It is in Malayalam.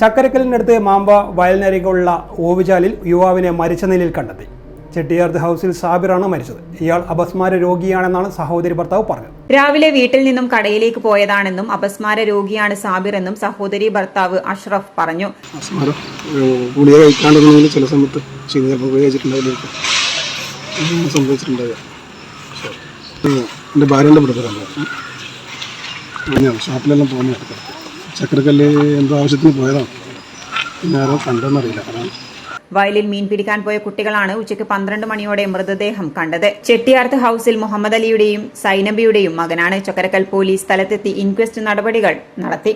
ചക്കരക്കലിനടുത്ത് മാമ്പ വയലിനരികെയുള്ള ഓവുചാലിൽ യുവാവിനെ മരിച്ച നിലയിൽ കണ്ടെത്തി. ചെട്ടിയാർത്ത് ഹൗസിൽ സാബിറാണ് മരിച്ചത്. ഇയാൾ അപസ്മാര രോഗിയാണെന്നാണ് സഹോദരി ഭർത്താവ് പറഞ്ഞത്. രാവിലെ വീട്ടിൽ നിന്നും കടയിലേക്ക് പോയതാണെന്നും അപസ്മാര രോഗിയാണ് സാബിർ എന്നും സഹോദരി ഭർത്താവ് അഷ്റഫ് പറഞ്ഞു. ഗുളിക കഴിക്കാണ്ടെങ്കിൽ ചില സമയത്ത് സംഭവിച്ചിട്ടുണ്ടാവുക. എൻ്റെ ഭാര്യൻ്റെ ബ്രദറാണ്. ഷോപ്പിലെല്ലാം പോകുന്ന ചക്കരക്കല്ല് എന്തോ ആവശ്യത്തിന് പോയതാണ്. പിന്നെ ആരോ കണ്ടെന്നറിയില്ല. വയലിൽ മീൻ പിടിക്കാൻ പോയ കുട്ടികളാണ് ഉച്ചയ്ക്ക് 12 മണിയോടെ മൃതദേഹം കണ്ടത്. ചെട്ടിയാർത്ത് ഹൌസിൽ മുഹമ്മദ് അലിയുടെയും സൈനബിയുടെയും മകനാണ്. ചക്കരക്കൽ പോലീസ് സ്ഥലത്തെത്തി ഇൻക്വസ്റ്റ് നടപടികൾ നടത്തി.